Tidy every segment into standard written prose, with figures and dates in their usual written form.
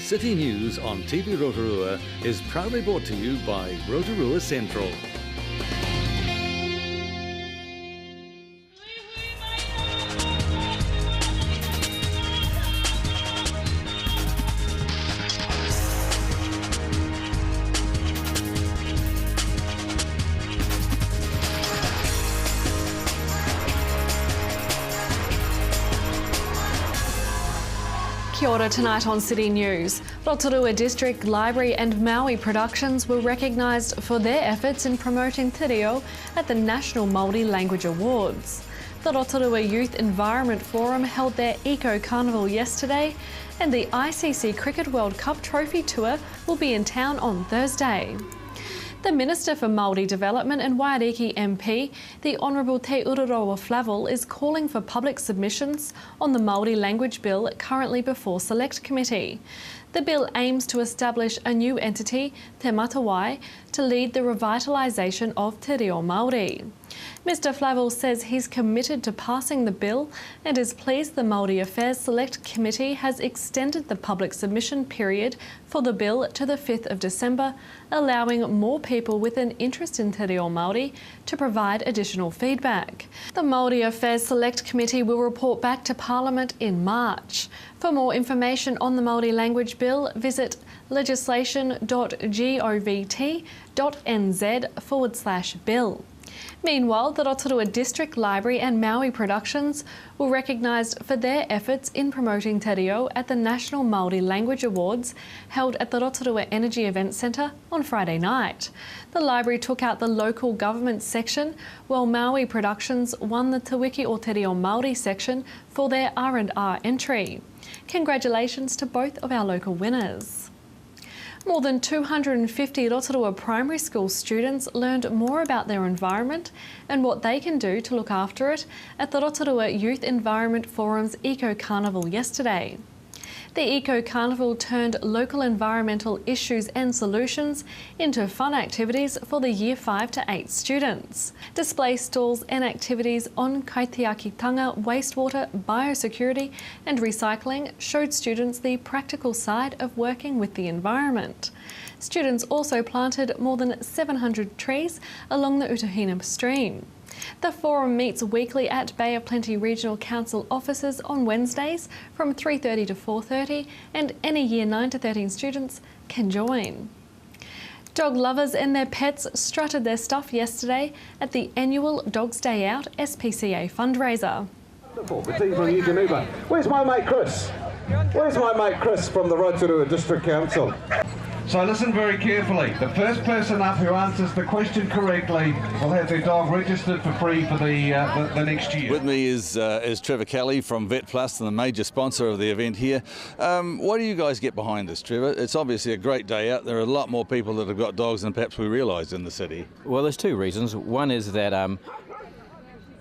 City News on TV Rotorua is proudly brought to you by Rotorua Central. Kia ora tonight on City News. Rotorua District Library and Maui Productions were recognised for their efforts in promoting te reo at the National Māori Language Awards. The Rotorua Youth Environment Forum held their Eco Carnival yesterday, and the ICC Cricket World Cup Trophy Tour will be in town on Thursday. The Minister for Māori Development and Waiariki MP, the Honourable Te Ururoa Flavel, is calling for public submissions on the Māori Language Bill currently before Select Committee. The bill aims to establish a new entity, Te Matawai, to lead the revitalisation of te reo Māori. Mr Flavel says he's committed to passing the bill and is pleased the Māori Affairs Select Committee has extended the public submission period for the bill to the 5th of December, allowing more people with an interest in te reo Māori to provide additional feedback. The Māori Affairs Select Committee will report back to Parliament in March. For more information on the Māori Language Bill, visit legislation.govt.nz/bill. Meanwhile, the Rotorua District Library and Maui Productions were recognised for their efforts in promoting te reo at the National Māori Language Awards held at the Rotorua Energy Event Centre on Friday night. The library took out the local government section, while Maui Productions won the Te Wiki o Te Reo Māori section for their R&R entry. Congratulations to both of our local winners. More than 250 Rotorua primary school students learned more about their environment and what they can do to look after it at the Rotorua Youth Environment Forum's Eco Carnival yesterday. The Eco Carnival turned local environmental issues and solutions into fun activities for the Year 5 to 8 students. Display stalls and activities on kaitiakitanga, wastewater, biosecurity and recycling showed students the practical side of working with the environment. Students also planted more than 700 trees along the Utuhina stream. The forum meets weekly at Bay of Plenty Regional Council offices on Wednesdays from 3:30 to 4:30, and any Year 9 to 13 students can join. Dog lovers and their pets strutted their stuff yesterday at the annual Dogs Day Out SPCA fundraiser. Wonderful, the team from Eugenuba. Where's my mate Chris? Where's my mate Chris from the Rotorua District Council? So listen very carefully. The first person up who answers the question correctly will have their dog registered for free for the next year. With me is Trevor Kelly from Vet Plus, and the major sponsor of the event here. Why do you guys get behind this, Trevor? It's obviously a great day out. There are a lot more people that have got dogs than perhaps we realise in the city. Well, there's two reasons. One is that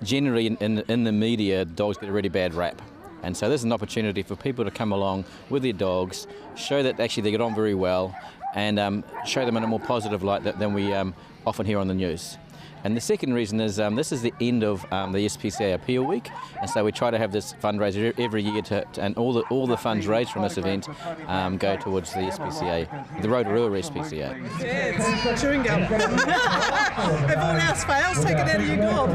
generally in the media, dogs get a really bad rap. And so this is an opportunity for people to come along with their dogs, show that actually they get on very well, and show them in a more positive light than we often hear on the news. And the second reason is this is the end of the SPCA Appeal Week, and so we try to have this fundraiser every year, and all the funds raised from this event go towards the SPCA, the Rotorua SPCA. Yeah, it's chewing gum. If all else fails, take it out of your gob.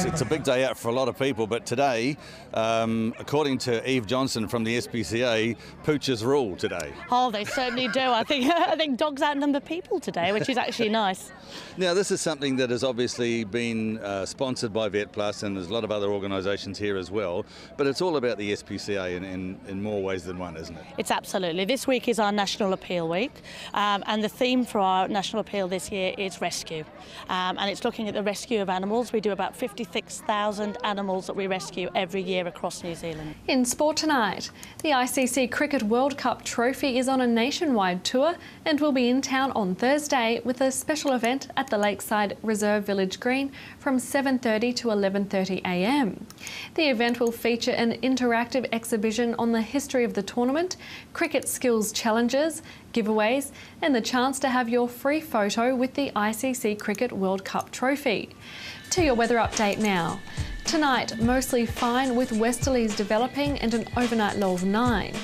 It's a big day out for a lot of people, but today, according to Eve Johnson from the SPCA, poochers rule today. Oh, they certainly do. I think dogs outnumber people today, which is actually nice. Now, this is something that has obviously been sponsored by Vet Plus, and there's a lot of other organisations here as well, but it's all about the SPCA in more ways than one, isn't it? It's absolutely. This week is our National Appeal Week, and the theme for our National Appeal this year is rescue, and it's looking at the rescue of animals. We do about 56,000 animals that we rescue every year across New Zealand. In sport tonight, the ICC Cricket World Cup Trophy is on a nationwide tour and will be in town on Thursday with a special event at the Lakeside Reserve Village Green from 7:30 to 11:30 a.m. The event will feature an interactive exhibition on the history of the tournament, cricket skills challenges, giveaways and the chance to have your free photo with the ICC Cricket World Cup Trophy. To your weather update now. Tonight, mostly fine with westerlies developing and an overnight low of 9.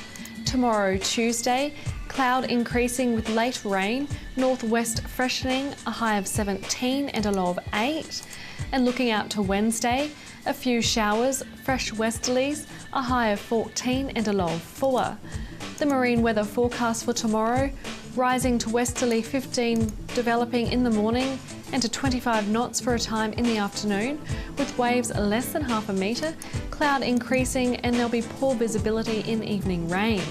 tomorrow, Tuesday, cloud increasing with late rain, northwest freshening, a high of 17 and a low of 8. And looking out to Wednesday, a few showers, fresh westerlies, a high of 14 and a low of 4. The marine weather forecast for tomorrow, rising to westerly 15 developing in the morning and to 25 knots for a time in the afternoon, with waves less than half a metre, cloud increasing and there'll be poor visibility in evening rain.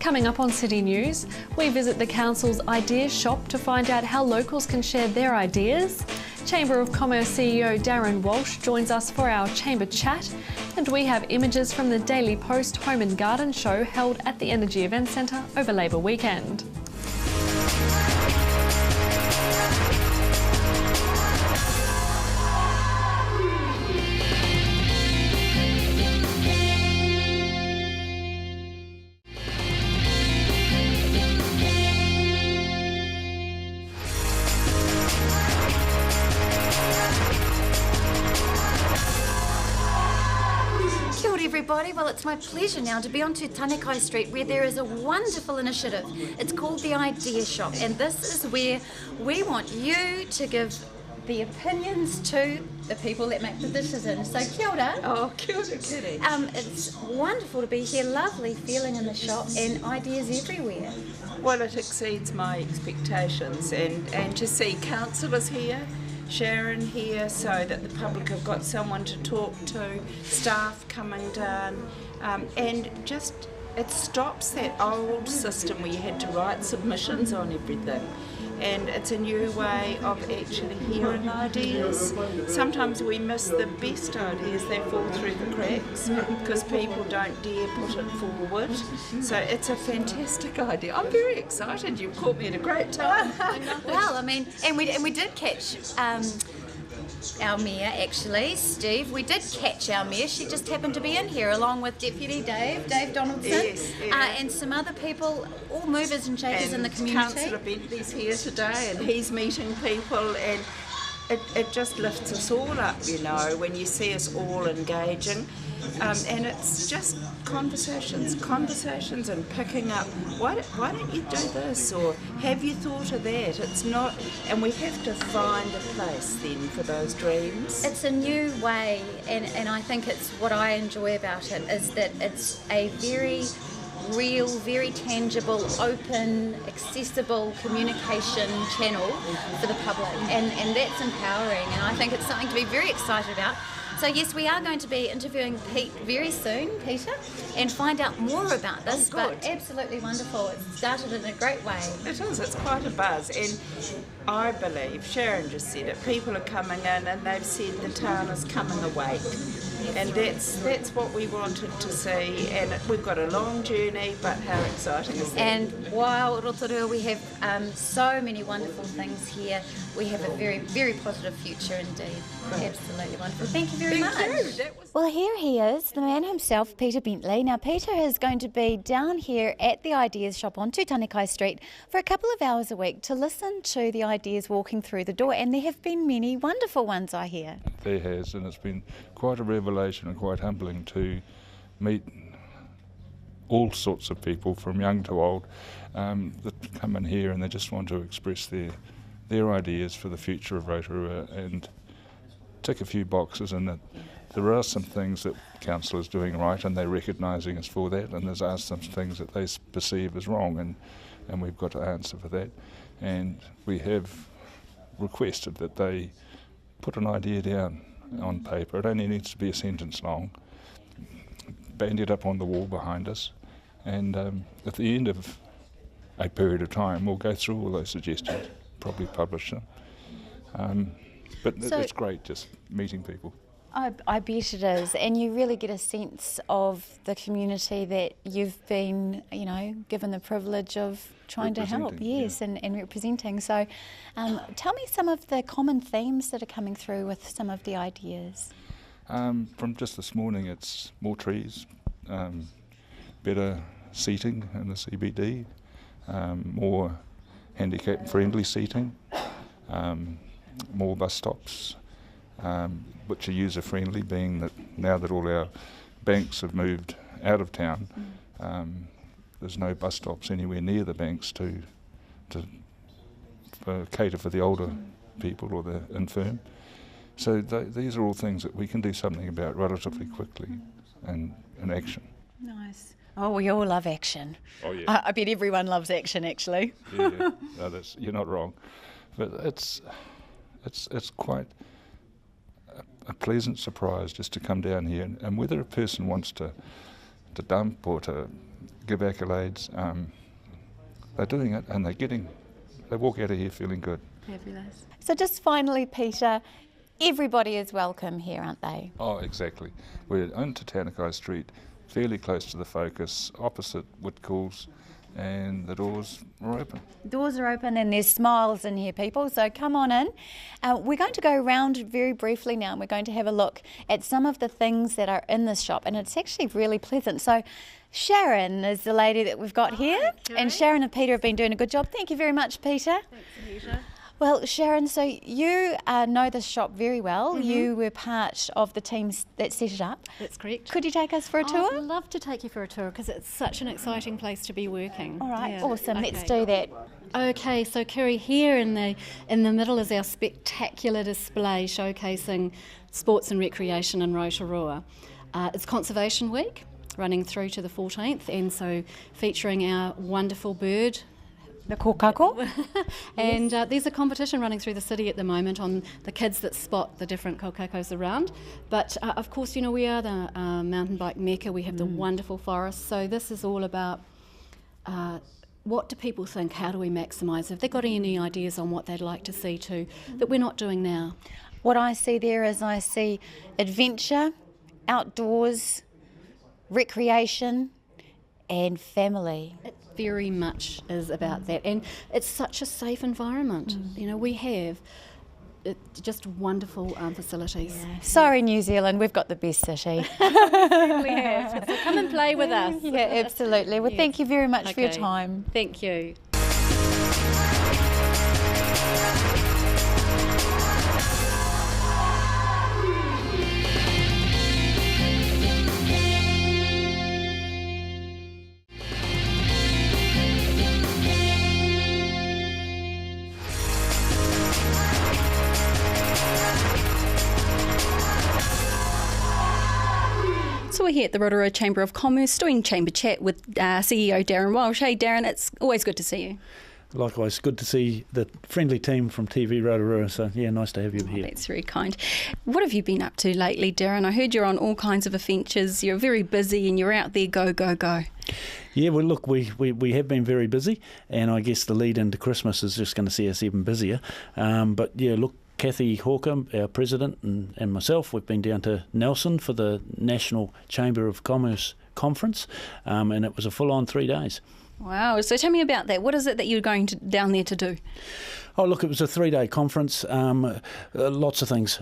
Coming up on City News, we visit the Council's Ideas Shop to find out how locals can share their ideas. Chamber of Commerce CEO Darren Walsh joins us for our Chamber Chat, and we have images from the Daily Post Home and Garden Show held at the Energy Event Centre over Labour Weekend. Everybody, well, it's my pleasure now to be on to Tanekai Street, where there is a wonderful initiative. It's called the Idea Shop, and this is where we want you to give the opinions to the people that make the decisions. So kia ora. Oh, kia ora, Kitty. It's wonderful to be here, lovely feeling in the shop and ideas everywhere. Well, it exceeds my expectations, and to see councillors here, Sharon here, so that the public have got someone to talk to, staff coming down, and just it stops that old system where you had to write submissions on everything, and it's a new way of actually hearing ideas. Sometimes we miss the best ideas, they fall through the cracks because people don't dare put it forward. So it's a fantastic idea. I'm very excited. You've caught me at a great time. Well, I mean, and we did catch our mayor, actually, Steve. We did catch our mayor. She just happened to be in here along with Deputy Dave Donaldson, Yes. and some other people, all movers and shakers in the community. Councillor Bentley's here today, and he's meeting people, and it just lifts us all up, you know, when you see us all engaging. And it's just conversations and picking up, why don't you do this, or have you thought of that? It's not, and we have to find a place then for those dreams. It's a new way, and I think it's what I enjoy about it, is that it's a very real, very tangible, open, accessible communication channel for the public, and that's empowering, and I think it's something to be very excited about. So yes, we are going to be interviewing Pete very soon, Peter, and find out more about this, but absolutely wonderful. It started in a great way. It is, it's quite a buzz, and I believe, Sharon just said it, people are coming in and they've said the town is coming awake. And that's what we wanted to see, and we've got a long journey, but how exciting is that? And while Rotorua, we have so many wonderful things here, we have a very, very positive future indeed. Absolutely wonderful. Thank you very much. Well, here he is, the man himself, Peter Bentley. Now, Peter is going to be down here at the Ideas Shop on Tanekai Street for a couple of hours a week to listen to the ideas walking through the door, and there have been many wonderful ones, I hear. There has, and it's been quite a revelation and quite humbling to meet all sorts of people, from young to old, that come in here and they just want to express their ideas for the future of Rotorua and tick a few boxes, and that there are some things that council is doing right and they're recognising us for that, and there are some things that they perceive as wrong, and we've got to answer for that. And we have requested that they put an idea down on paper. It only needs to be a sentence long, band it up on the wall behind us, and at the end of a period of time we'll go through all those suggestions, probably publish them. But it's great just meeting people. I bet it is, and you really get a sense of the community that you've been, given the privilege of trying to help, and representing. So tell me some of the common themes that are coming through with some of the ideas. From just this morning, it's more trees, better seating in the CBD, more handicap-friendly seating, more bus stops, which are user-friendly, being that now that all our banks have moved out of town, there's no bus stops anywhere near the banks to cater for the older people or the infirm. So these are all things that we can do something about relatively quickly and in action. Nice. Oh, we all love action. Oh yeah. I bet everyone loves action, actually. Yeah. No, you're not wrong. But it's quite a pleasant surprise just to come down here, and whether a person wants to dump or to give accolades, they're doing it, and they walk out of here feeling good. Fabulous. So just finally, Peter, everybody is welcome here, aren't they? Oh, exactly. We're on Tatanakai Street, fairly close to the Focus, opposite Whitcoulls, and the doors are open. Doors are open and there's smiles in here, people, so come on in. We're going to go around very briefly now, and we're going to have a look at some of the things that are in this shop, and it's actually really pleasant. So Sharon is the lady that we've got here, and Sharon and Peter have been doing a good job. Thank you very much, Peter. Thanks, Anita. Well, Sharon, so you know this shop very well. Mm-hmm. You were part of the team that set it up. That's correct. Could you take us for a tour? I'd love to take you for a tour because it's such an exciting place to be working. All right, awesome. Okay. Let's do that. Okay, so Kerry, here in the middle is our spectacular display showcasing sports and recreation in Rotorua. It's Conservation Week, running through to the 14th, and so featuring our wonderful bird, the kokako. And there's a competition running through the city at the moment on the kids that spot the different kokakos around. But of course, you know, we are the mountain bike mecca. We have the wonderful forests. So this is all about what do people think? How do we maximise? Have they got any ideas on what they'd like to see too that we're not doing now? What I see there is I see adventure, outdoors, recreation and family. It very much is about that, and it's such a safe environment. You know, we have just wonderful facilities. Yeah. Sorry, New Zealand, we've got the best city. We have. So come and play with us. Yeah, absolutely. Well, thank you very much for your time. Thank you. So we're here at the Rotorua Chamber of Commerce doing Chamber Chat with CEO Darren Walsh. Hey Darren, it's always good to see you. Likewise, good to see the friendly team from TV Rotorua, so yeah, nice to have you here. That's very kind. What have you been up to lately, Darren? I heard you're on all kinds of adventures, you're very busy and you're out there, go, go, go. Yeah, well look, we have been very busy, and I guess the lead into Christmas is just going to see us even busier. But yeah, look, Kathy Hawker, our president, and myself, we've been down to Nelson for the National Chamber of Commerce conference, and it was a full-on 3 days. Wow, so tell me about that. What is it that you're going down there to do? Oh, look, it was a 3-day conference, lots of things.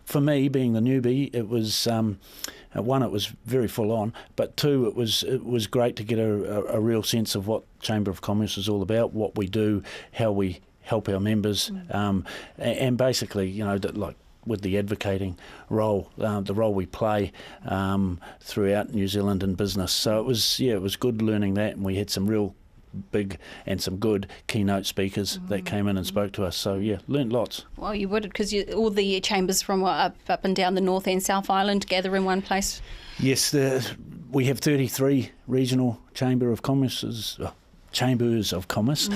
For me, being the newbie, it was... one, it was very full on, but two, it was great to get a real sense of what Chamber of Commerce is all about, what we do, how we help our members, and basically, you know, like with the advocating role, the role we play throughout New Zealand in business. So it was good learning that, and we had some real big and some good keynote speakers that came in and spoke to us. So yeah, learned lots. Well, you would, because all the chambers from up and down the North and South Island gather in one place. Yes, we have 33 regional Chamber of Commerce's. Chambers of Commerce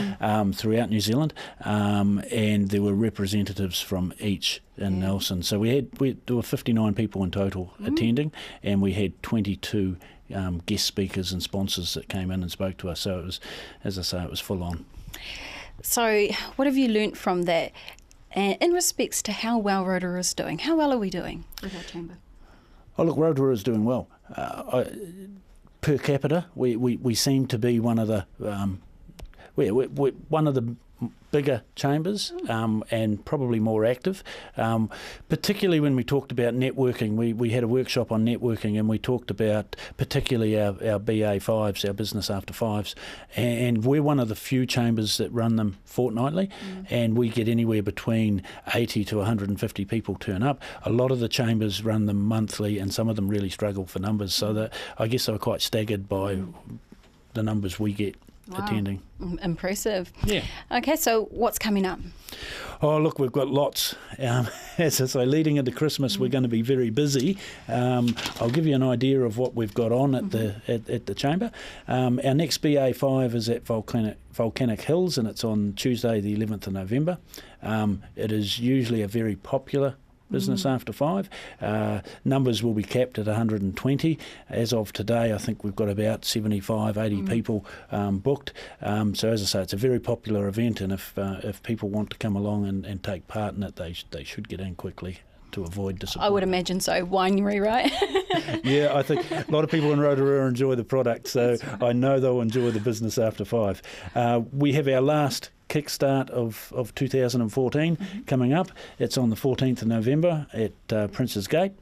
throughout New Zealand, and there were representatives from each in Nelson. So there were 59 people in total attending, and we had 22 guest speakers and sponsors that came in and spoke to us. So it was, as I say, it was full on. So what have you learnt from that? And in respects to how well Rotorua is doing, how well are we doing with our chamber? Oh look, Rotorua is doing well. Per capita, we seem to be one of the we're one of the bigger chambers and probably more active, particularly when we talked about networking. We had a workshop on networking, and we talked about particularly our BA5s, our business after fives, and we're one of the few chambers that run them fortnightly, and we get anywhere between 80 to 150 people turn up. A lot of the chambers run them monthly, and some of them really struggle for numbers, so that I guess they were quite staggered by the numbers we get attending. Impressive. Yeah. Okay, so what's coming up? Oh, look, we've got lots. As I say, leading into Christmas, we're going to be very busy. I'll give you an idea of what we've got on at the Chamber. Our next BA5 is at Volcanic Hills, and it's on Tuesday, the 11th of November. It is usually a very popular business after 5. Numbers will be capped at 120. As of today, I think we've got about 75, 80 people booked. So as I say, it's a very popular event, and if people want to come along and take part in it, they should get in quickly to avoid disappointment. I would imagine so. Winery, right? Yeah, I think a lot of people in Rotorua enjoy the product, so I know they'll enjoy the business after 5. We have our last kickstart of 2014 coming up. It's on the 14th of November at Prince's Gate.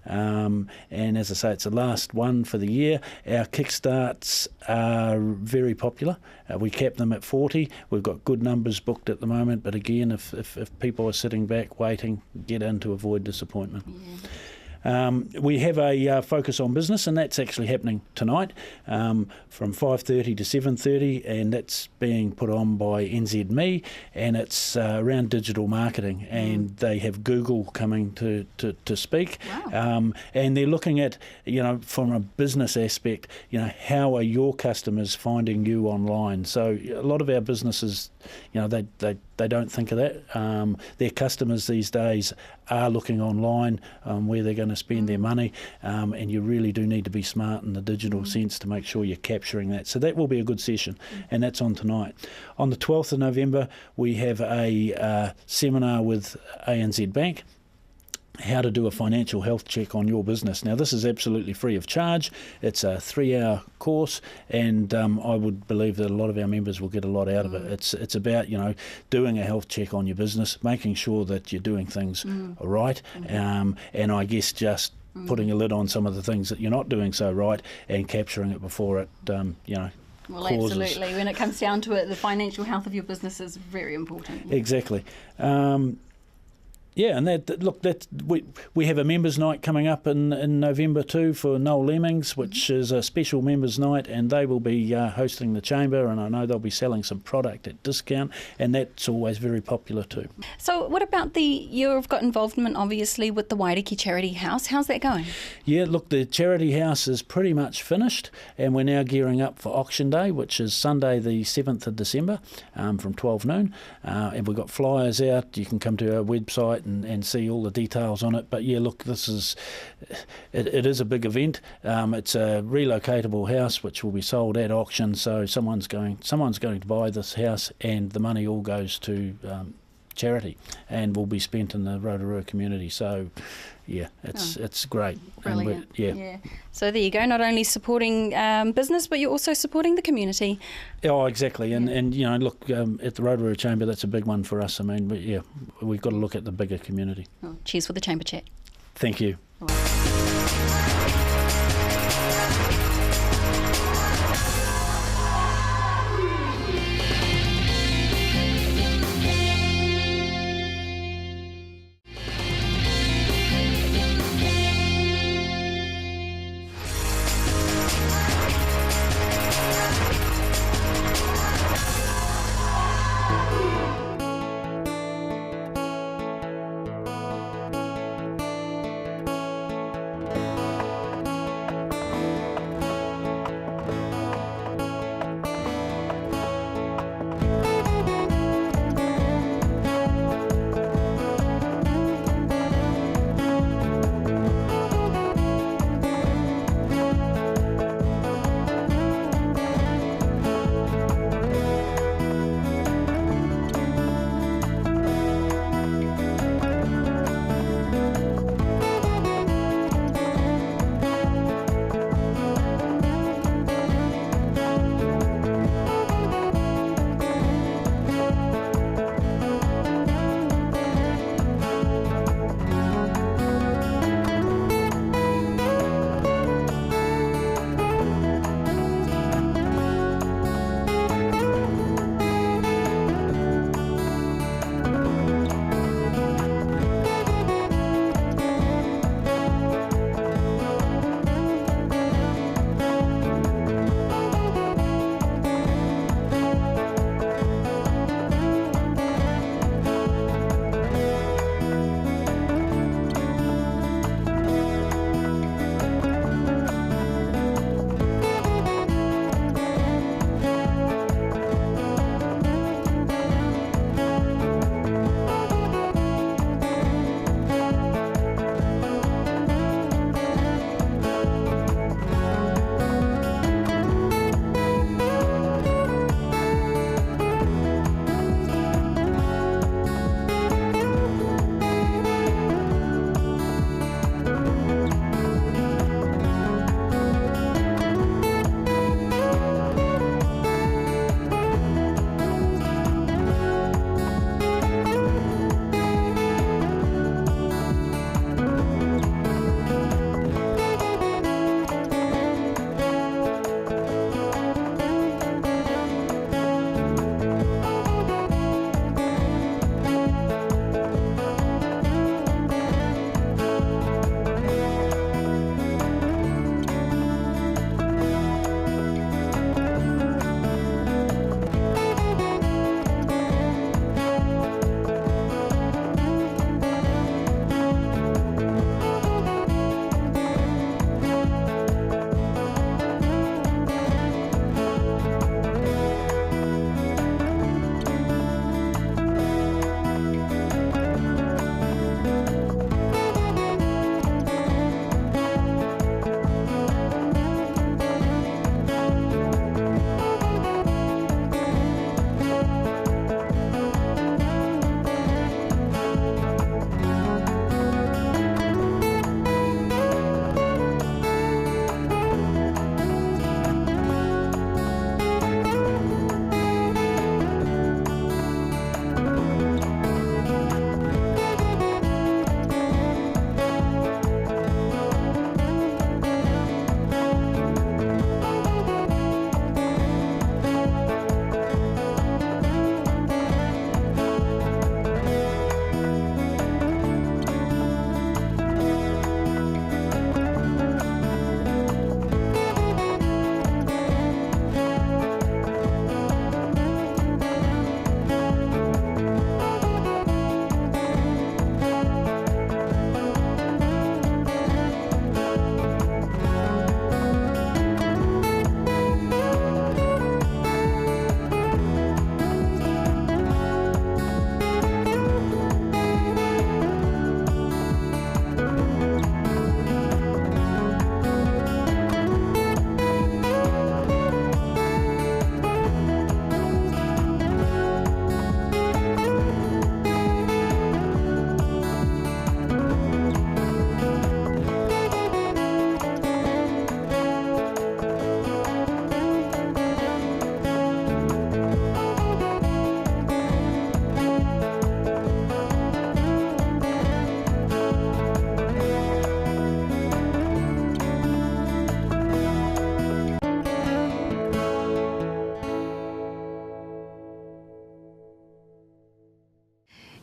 And as I say, it's the last one for the year. Our kickstarts are very popular. We cap them at 40. We've got good numbers booked at the moment, but again, if people are sitting back waiting, get in to avoid disappointment. We have a focus on business, and that's actually happening tonight from 5:30 to 7:30, and that's being put on by NZME, and it's around digital marketing, and they have Google coming to speak. Wow. And they're looking at, from a business aspect, how are your customers finding you online? So a lot of our businesses, they don't think of that. Their customers these days are looking online where they're going to spend their money, and you really do need to be smart in the digital sense to make sure you're capturing that. So that will be a good session, and that's on tonight. On the 12th of November, we have a seminar with ANZ Bank, how to do a financial health check on your business. Now, this is absolutely free of charge. It's a 3-hour course, and I would believe that a lot of our members will get a lot out of it. It's about, doing a health check on your business, making sure that you're doing things right, and I guess just putting a lid on some of the things that you're not doing so right and capturing it before it, Well, causes. absolutely. When it comes down to it, the financial health of your business is very important. Exactly. Yeah, and we have a members' night coming up in November too for Noel Lemmings, which is a special members' night, and they will be hosting the chamber, and I know they'll be selling some product at discount, and that's always very popular too. So what about you've got involvement obviously with the Wairiki Charity House. How's that going? Yeah, look, the charity house is pretty much finished, and we're now gearing up for auction day, which is Sunday the 7th of December from 12 noon, and we've got flyers out. You can come to our website and see all the details on it. But yeah, look, it is a big event. It's a relocatable house which will be sold at auction, so someone's going to buy this house, and the money all goes to charity and will be spent in the Rotorua community. So yeah, it's great. Brilliant. Yeah. So there you go, not only supporting business, but you're also supporting the community. Oh, exactly. And look, at the Rotorua Chamber, that's a big one for us. I mean, but yeah, we've got to look at the bigger community. Oh, cheers for the Chamber Chat. Thank you.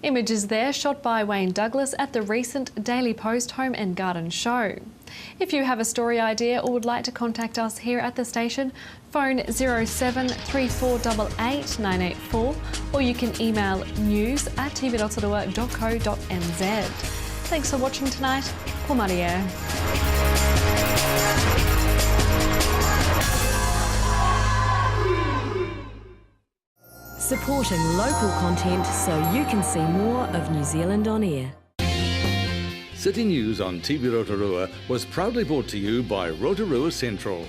Images there shot by Wayne Douglas at the recent Daily Post Home and Garden Show. If you have a story idea or would like to contact us here at the station, phone 073488 984 or you can email news@tv.rotorua.co.nz. Thanks for watching tonight. Ko Maria. Supporting local content so you can see more of New Zealand on air. City News on TV Rotorua was proudly brought to you by Rotorua Central.